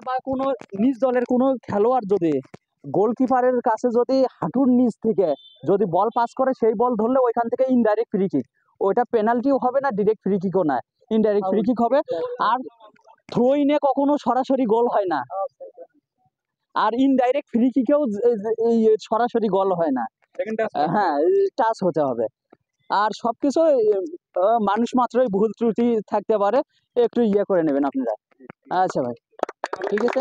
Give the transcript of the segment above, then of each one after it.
বা কোনো নিজ দলের কোনো খেলোয়াড় যদি গোলকিপারের কাছে যদি হাঁটুর নিচ থেকে যদি বল পাস করে, সেই বল ধরলে ওইখান থেকে ইনডাইরেক্ট ফ্রি কিক। ওইটা পেনাল্টিও হবে না, ডিরেক্ট ফ্রি কিকও না, ইনডাইরেক্ট ফ্রি কিক হবে। আর থ্রো ইনে কখনো সরাসরি গোল হয় না, আর ইনডাইরেক্ট ফ্রি কিকেও এই সরাসরি গোল হয় না। হ্যাঁ, টাচ হতে হবে। আর সবকিছু মানুষ মাত্রই ভুল ত্রুটি থাকতে পারে, একটু করে নেবেন আপনারা। আচ্ছা ভাই, ঠিক আছে।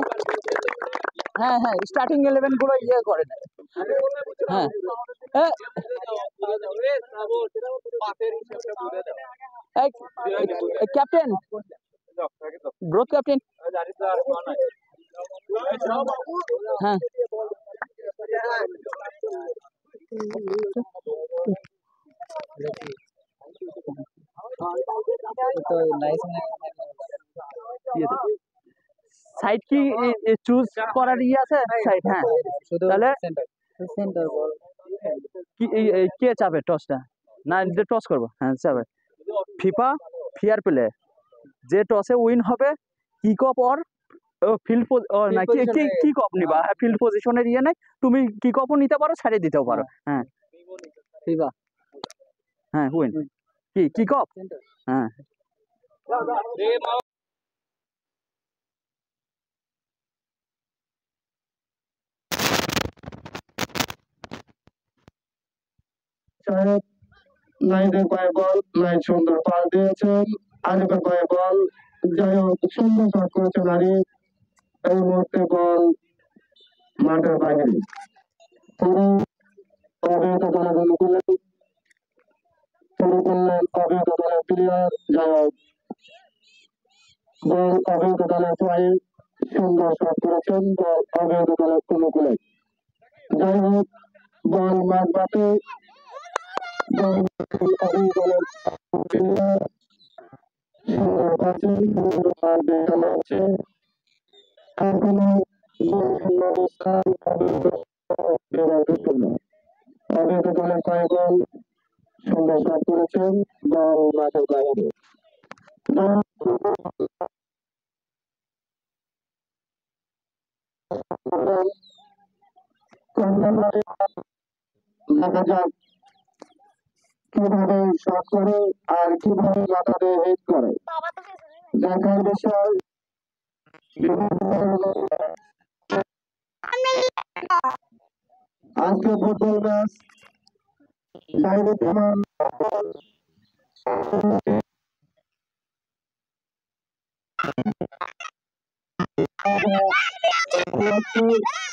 হ্যাঁ হ্যাঁ, স্টার্টিং 11 গুলো করে নেবে। হ্যাঁ ক্যাপ্টেন, গ্রোথ ক্যাপ্টেন। হ্যাঁ সাইড কি চুজ করার আছে সাইড? হ্যাঁ, তাহলে কি কে চাবে টসটা? না টস করবো? হ্যাঁ চাবে। ফিফা ফেয়ার প্লে, যে টসে উইন হবে কিক অফ অর ফিল্ড না কিক অফ নিবা। হ্যাঁ, ফিল্ড পজিশনের নাই, তুমি কিক অফও নিতে পারো, ছাড়িয়ে দিতেও পারো। হ্যাঁ ফিফা, হ্যাঁ উইন কি কিক অফ। হ্যাঁ নাইনের পায়ে বল, নাইন সুন্দর পাস দিয়েছেন। আরিফের পায়ে বল, যাই হোক সুন্দর শট করেছেন আরিফ। এই মুহূর্তে বল মাঠের বাইরে। পুরো অবৈধ দলের অনুকূলে শুরু করলেন অবৈধ দলের প্লেয়ার। যাই হোক বল অবৈধ দলের পায়ে, সুন্দর শট করেছেন বল অবৈধ দলের অনুকূলে। যাই হোক বল মাঠ বাটে, অবৈধ দলের প্লেয়ার সুন্দর পাচ্ছে, সুন্দর পাস দিয়ে খেলা হচ্ছে। এখনো অবস্থান অবৈধ দলের পায়ে বল, সুন্দর শট করেছেন বল মাঠের বাইরে। দেখা যাক কিভাবে শট করে আর কিভাবে মাথাতে হিট করে, দেখার বিষয়। আজকে ফুটবল ম্যাচ ডাইরেক্ট সমান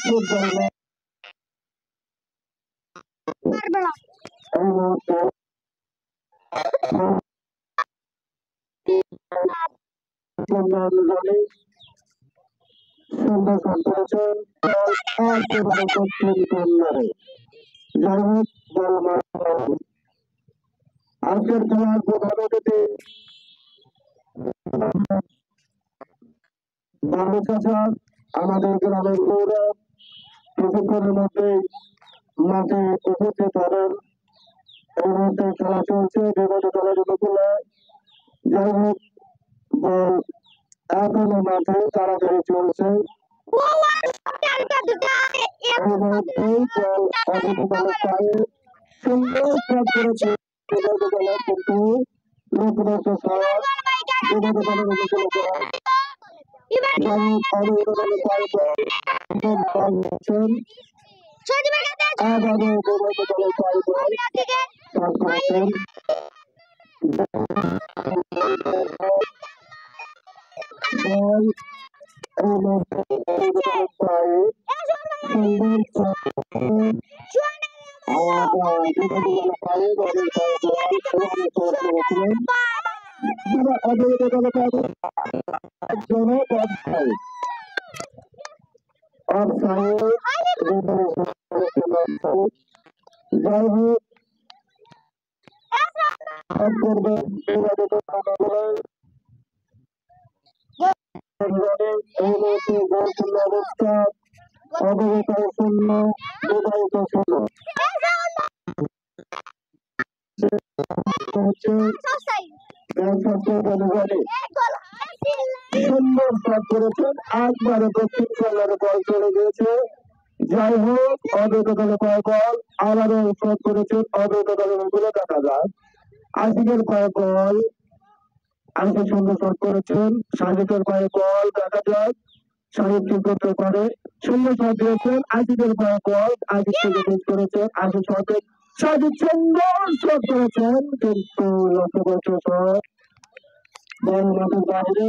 ফুটবল ম্যাচ এই মুহূর্তে সুন্দর শট করেছেন একেবারে দক্ষিণ কর্নারে। যাই হোক বল আজকের খেলার প্রধান অতিথি বাবু চাচা, আমাদের গ্রামের গৌরব, কিছুক্ষণের মধ্যেই মাঠে উপস্থিত হবেন। এই মুহূর্তে খেলা চলছে বিগত দলের অনুকূলে। যাই হোক বল এখনো মাঠে তাড়াতাড়ি চলছে। সুন্দর শট করেছে বিগত দলের, কিন্তু লক্ষ্যবর্ষ শট বিগত দলের অনুকূলে করা। অবস্থা অবহিত শূন্য, বিবাহিত শূন্য হচ্ছে সুন্দর শট করেছেন, একবারে দক্ষিণ কর্নারে বল চলে গিয়েছে। যাই হোক, অদ্বৈত দলে কয়েক বল আবারও শট করেছেন অদ্বৈত দলের ওগুলো দেখা যায়। আশিকের কয়েক বল আশিক সুন্দর শট করেছেন, সাজিদের কয়েক বল দেখা যায় সাহিদ কি করতে পারে, সুন্দর শট দিয়েছেন আশিকের কয়েক বল আশিক থেকে মিস করেছেন, আশিক শটে সাজিদ সুন্দর শট করেছেন কিন্তু লক্ষ্য করছে শট বল মাঠের বাইরে।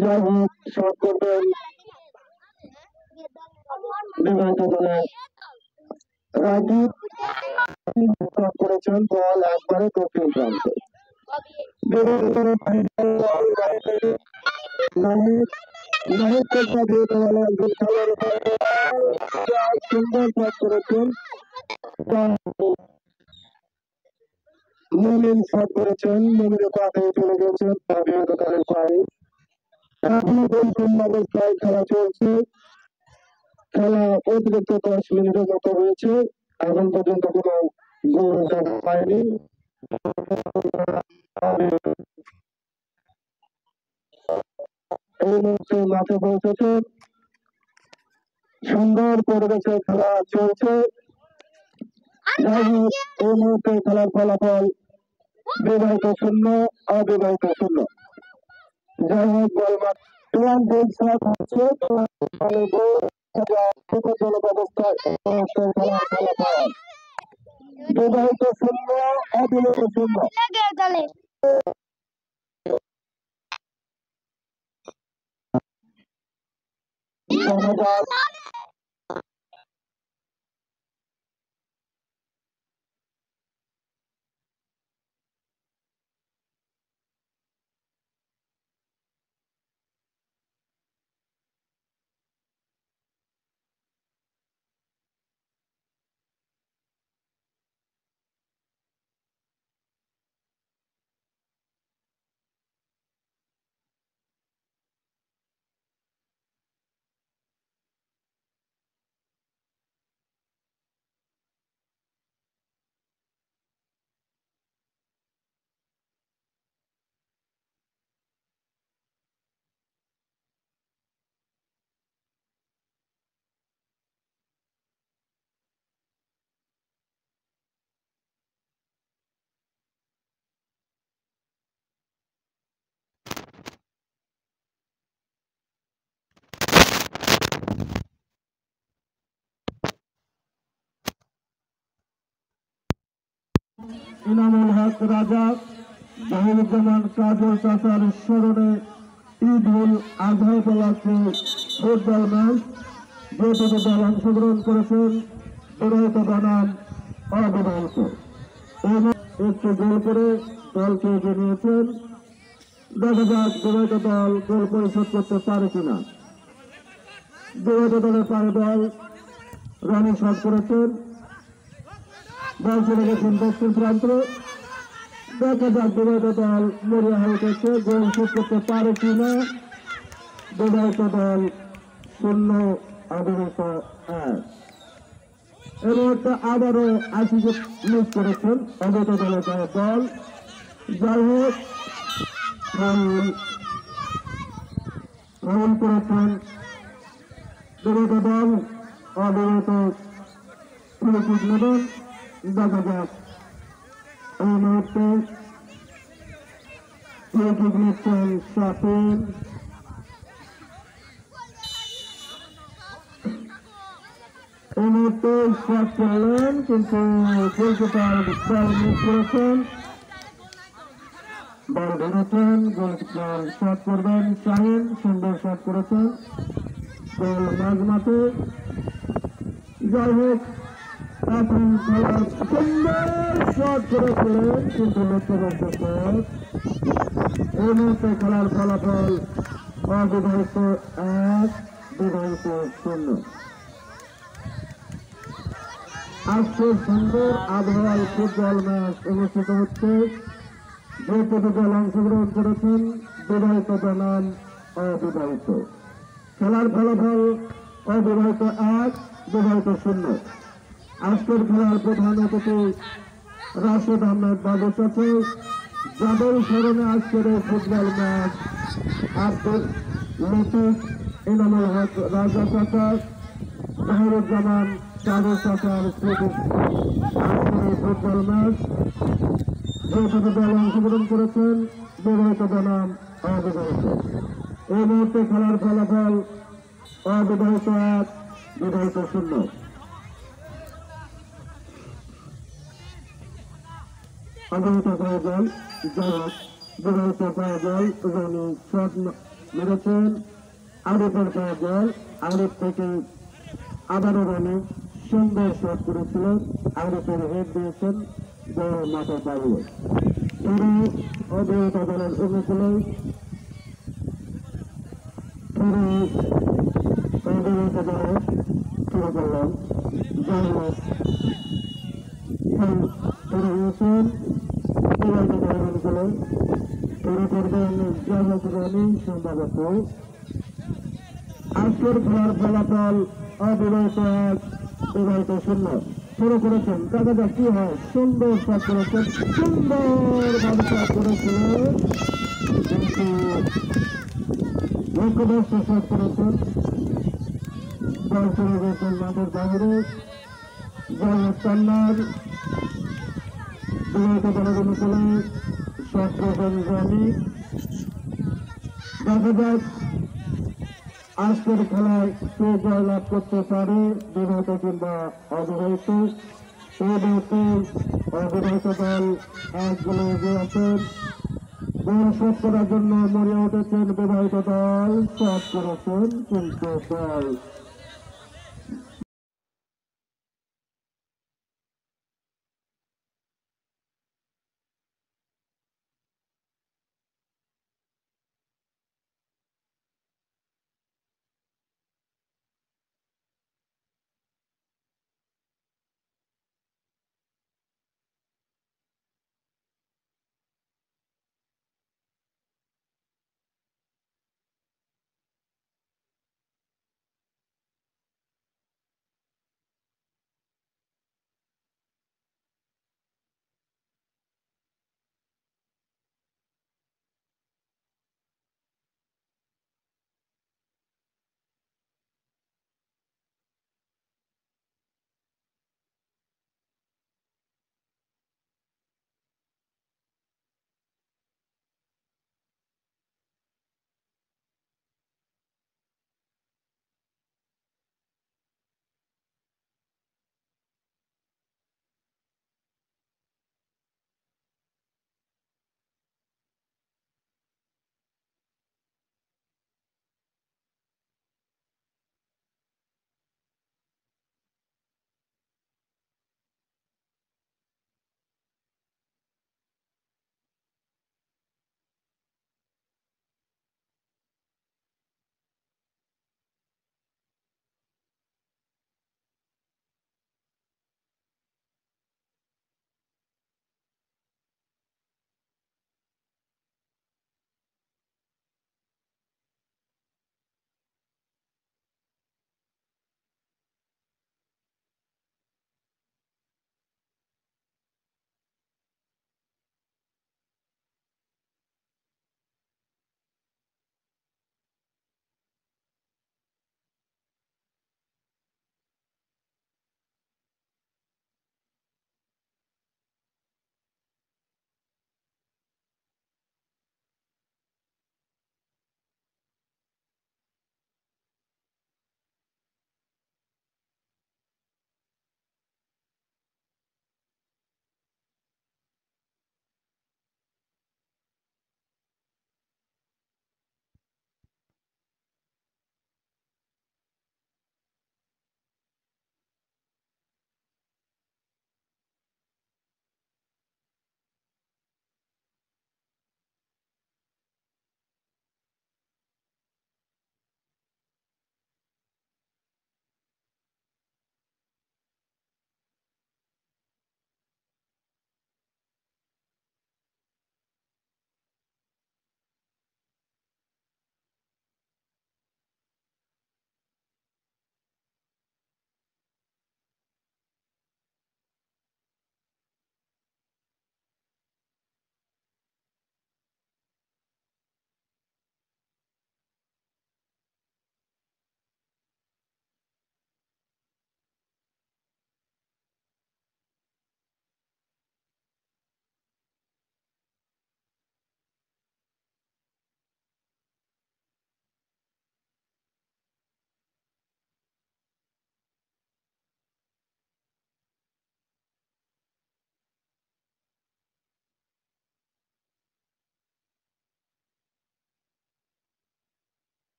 যাই হোক, শট করবেন বিবাহিত দলে রাজীব শট করেছেন, বল একবারে দক্ষিণ প্রান্তে। বিবাহিত দলে সুন্দর শট করেছেন, মুমিন শট করেছেন, মুমিনের পাশে চলে গেছেন বিবাহিত দলের পায়ে। এখনো পর্যন্ত অবস্থায় খেলা চলছে, খেলা অতিরিক্ত 10 মিনিটের মতো হয়েছে, এখন পর্যন্ত কোনো গোল দেখা পায়নি। এই মুহূর্তে মাঠে পৌঁছেছে, সুন্দর পরিবেশে খেলা চলছে। যাই হোক, এই মুহূর্তে খেলার ফলাফল বিবাহিত 0, অবিবাহিত 0। যাই হোক, বল মাঠ হচ্ছে ব্যবস্থায় খেলার ফলাফল বিবাহিত 0, অবিবাহিত 0। ধন্যবাদ। ইনামুল হক রাজা, জাহিরুজ্জামান কাজল চাচার স্মরণে ঈদুল আজহা উপলক্ষে ফুটবল ম্যাচ। যে দুটি দল অংশগ্রহণ করেছেন বিবাহিত বনাম অবিবাহিত, একটু গোল করে দলকে এগিয়ে নিয়েছেন। দেখা যাক বিবাহিত দল গোল পরিশোধ করতে পারে কিনা। বিবাহিত দলের পায়ে দল রানি শট করেছেন, বল চলে গেছেন দক্ষিণ প্রান্তে। দেখা যাক বিবাহিত দল মরিয়া হয়ে গেছে, গোল শোধ করতে পারে কিনা। বিবাহিত দল 0, অবিবাহিত 1। এই মুহূর্তে আবারও আশিকে মিস করেছেন অবিবাহিত দলের পায়ে দল। যাই হোক, ফাউল করেছেন বিবাহিত দল, অবিবাহিত ফ্রি কিক নেবেন। দেখা যাক এই মুহূর্তে ফ্রি কিক নিচ্ছেন শাফিন। এই মুহূর্তে শট করলেন কিন্তু গোলকিপার বল মিস করেছেন, বল ধরেছেন। গোলকিপার শট করবেন শাহিন, সুন্দর শট করেছেন, গোল মাঝ মাঠে। যাই হোক, এখন খেলার সুন্দর শট করেছিলেন কিন্তু লক্ষ্যবদ্ধ শট। এই মুহূর্তে খেলার ফলাফল অবিবাহিত 1, বিবাহিত 0। আজকে সুন্দর আবহাওয়ায় ফুটবল ম্যাচ অনুষ্ঠিত হচ্ছে। যে দুটি দল অংশগ্রহণ করেছেন বিবাহিত বনাম অবিবাহিত, খেলার ফলাফল অবিবাহিত 1, বিবাহিত 0। আজকের খেলার প্রধান অতিথি রাশেদ আহমেদ বাবু সাথে যাদের স্মরণে আজকের এই ফুটবল ম্যাচ আব্দুল লতিফ ইনামুল হক রাজা চাচা জাহিরুজ্জামান চাঁদু চাচার স্মৃতি আজকের এই ফুটবল ম্যাচ যে সকল দল অংশগ্রহণ করেছেন বিবাহিত বনাম অবিবাহিত। এই মুহূর্তে খেলার ফলাফল অবিবাহিত 1 বিবাহিত 0। অবিবাহিত কয় দল জয়ক, বিবাহিত কয় দল রনি শট মেরেছেন, আরিফের কয় দল আরিফ থেকে আবারও রনি সুন্দর শট করেছিলেন, আরিফের হেড দিয়েছেন বড় মাঠের বাইরে। তিনি অবিবাহিত দলের অনুকূলে তিনি অবিবাহিত দলের শুরু করলেন জয়ক শুরু হয়েছেন বিবাহিত দলের অনুকূলে শুরু করবেন জয়ক রনি সম্ভবত। আজকের খেলার ফলাফল অবিবাহিত 1 বিবাহিত 0। শুরু করেছেন দেখা যাক কি হয়। সুন্দর শট করেছেন, সুন্দর ভাবে শট করেছিলেন, কিন্তু লক্ষ্যভ্রষ্ট শট করেছেন, বল চলে গেছেন মাঠের বাইরে। জয় চান্নার বিবাহিত দলের অনুকূলে শট করেছেন রনি। দেখা যাক আজকের খেলায় কে জয়লাভ করতে পারে, বিবাহিত কিংবা অবিবাহিত। এই মুহূর্তে অবিবাহিত দল 1 গোলে এগিয়ে আছেন। গোল শোধ করার জন্য মরিয়া উঠেছেন বিবাহিত দল, শট করেছেন কিন্তু দল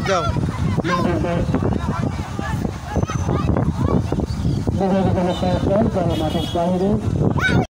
যাও মাঠের বাইরে